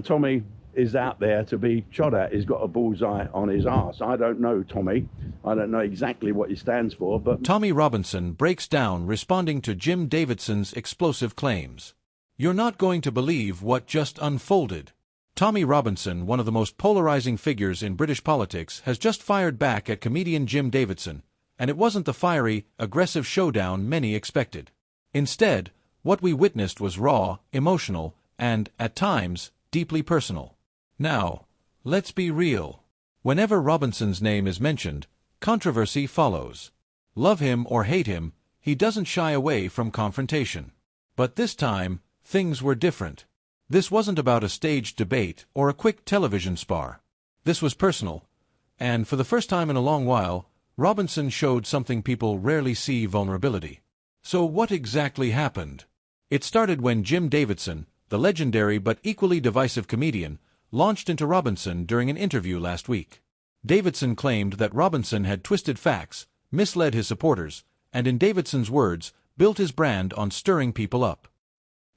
Tommy is out there to be shot at. He's got a bullseye on his arse. I don't know Tommy. I don't know exactly what he stands for, but... Tommy Robinson breaks down responding to Jim Davidson's explosive claims. You're not going to believe what just unfolded. Tommy Robinson, one of the most polarizing figures in British politics, has just fired back at comedian Jim Davidson, and it wasn't the fiery, aggressive showdown many expected. Instead, what we witnessed was raw, emotional, and, at times, deeply personal. Now, let's be real. Whenever Robinson's name is mentioned, controversy follows. Love him or hate him, he doesn't shy away from confrontation. But this time, things were different. This wasn't about a staged debate or a quick television spar. This was personal, and for the first time in a long while, Robinson showed something people rarely see: vulnerability. So what exactly happened? It started when Jim Davidson, the legendary but equally divisive comedian, launched into Robinson during an interview last week. Davidson claimed that Robinson had twisted facts, misled his supporters, and in Davidson's words, built his brand on stirring people up.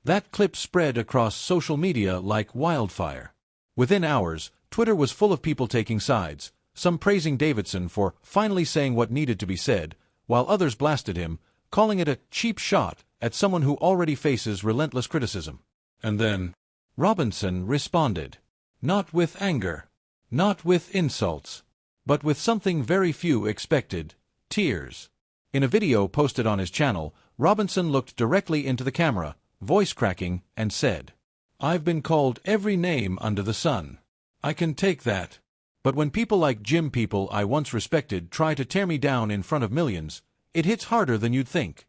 That clip spread across social media like wildfire. Within hours, Twitter was full of people taking sides, some praising Davidson for finally saying what needed to be said, while others blasted him, calling it a cheap shot at someone who already faces relentless criticism. And then, Robinson responded. Not with anger, not with insults, but with something very few expected: tears. In a video posted on his channel, Robinson looked directly into the camera, voice cracking, and said, "I've been called every name under the sun. I can take that. But when people like Jim, people I once respected, try to tear me down in front of millions, it hits harder than you'd think."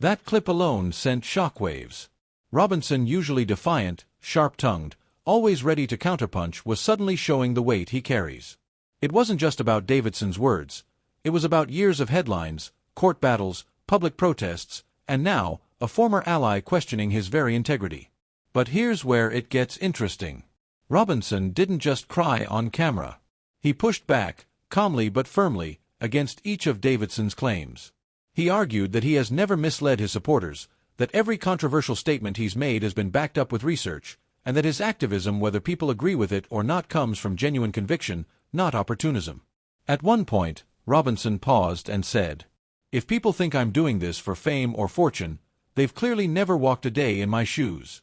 That clip alone sent shockwaves. Robinson, usually defiant, sharp-tongued, always ready to counterpunch, was suddenly showing the weight he carries. It wasn't just about Davidson's words. It was about years of headlines, court battles, public protests, and now, a former ally questioning his very integrity. But here's where it gets interesting. Robinson didn't just cry on camera. He pushed back, calmly but firmly, against each of Davidson's claims. He argued that he has never misled his supporters, that every controversial statement he's made has been backed up with research, and that his activism, whether people agree with it or not, comes from genuine conviction, not opportunism. At one point, Robinson paused and said, "If people think I'm doing this for fame or fortune, they've clearly never walked a day in my shoes."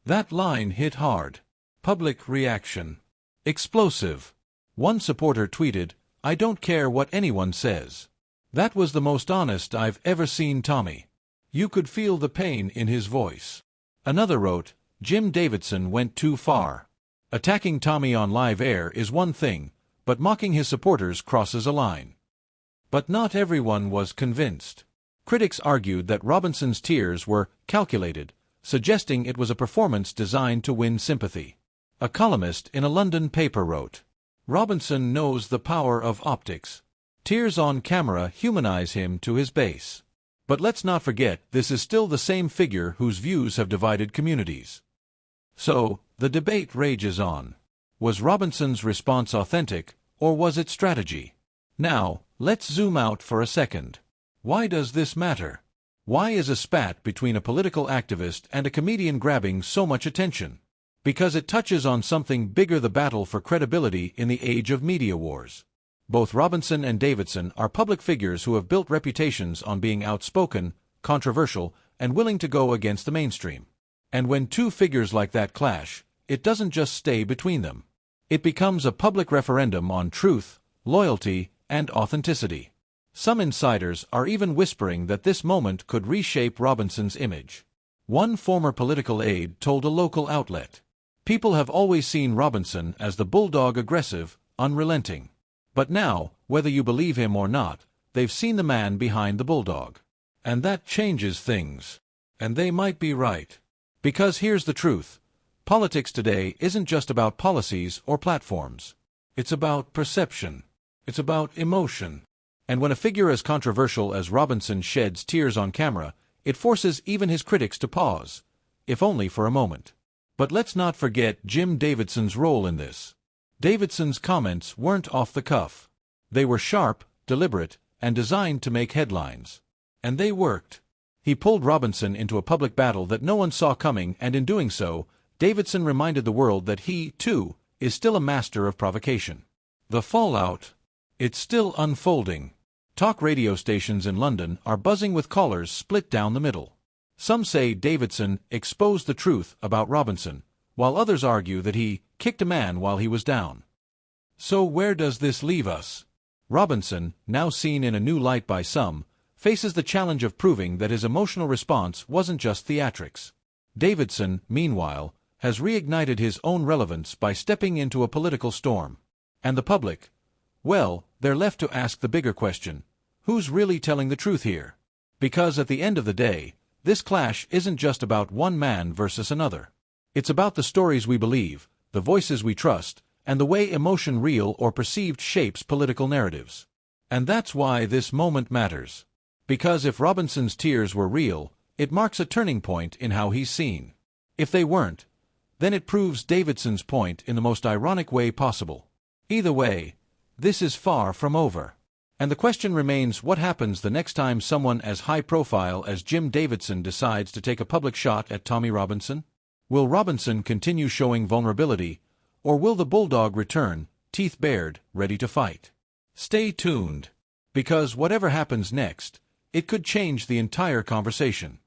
That line hit hard. Public reaction. Explosive. One supporter tweeted, "I don't care what anyone says." That was the most honest I've ever seen Tommy. You could feel the pain in his voice. Another wrote, "Jim Davidson went too far. Attacking Tommy on live air is one thing, but mocking his supporters crosses a line." But not everyone was convinced. Critics argued that Robinson's tears were calculated, suggesting it was a performance designed to win sympathy. A columnist in a London paper wrote, "Robinson knows the power of optics. Tears on camera humanize him to his base." But let's not forget, this is still the same figure whose views have divided communities. So, the debate rages on. Was Robinson's response authentic, or was it strategy? Now, let's zoom out for a second. Why does this matter? Why is a spat between a political activist and a comedian grabbing so much attention? Because it touches on something bigger: the battle for credibility in the age of media wars. Both Robinson and Davidson are public figures who have built reputations on being outspoken, controversial, and willing to go against the mainstream. And when two figures like that clash, it doesn't just stay between them. It becomes a public referendum on truth, loyalty, and authenticity. Some insiders are even whispering that this moment could reshape Robinson's image. One former political aide told a local outlet, "People have always seen Robinson as the bulldog, aggressive, unrelenting. But now, whether you believe him or not, they've seen the man behind the bulldog. And that changes things." And they might be right. Because here's the truth. Politics today isn't just about policies or platforms. It's about perception. It's about emotion. And when a figure as controversial as Robinson sheds tears on camera, it forces even his critics to pause, if only for a moment. But let's not forget Jim Davidson's role in this. Davidson's comments weren't off the cuff. They were sharp, deliberate, and designed to make headlines. And they worked. He pulled Robinson into a public battle that no one saw coming, and in doing so, Davidson reminded the world that he, too, is still a master of provocation. The fallout. It's still unfolding. Talk radio stations in London are buzzing with callers split down the middle. Some say Davidson exposed the truth about Robinson, while others argue that he kicked a man while he was down. So where does this leave us? Robinson, now seen in a new light by some, faces the challenge of proving that his emotional response wasn't just theatrics. Davidson, meanwhile, has reignited his own relevance by stepping into a political storm. And the public? Well, they're left to ask the bigger question: who's really telling the truth here? Because at the end of the day, this clash isn't just about one man versus another. It's about the stories we believe, the voices we trust, and the way emotion, real or perceived, shapes political narratives. And that's why this moment matters. Because if Robinson's tears were real, it marks a turning point in how he's seen. If they weren't, then it proves Davidson's point in the most ironic way possible. Either way, this is far from over. And the question remains, what happens the next time someone as high-profile as Jim Davidson decides to take a public shot at Tommy Robinson? Will Robinson continue showing vulnerability, or will the bulldog return, teeth bared, ready to fight? Stay tuned, because whatever happens next, it could change the entire conversation.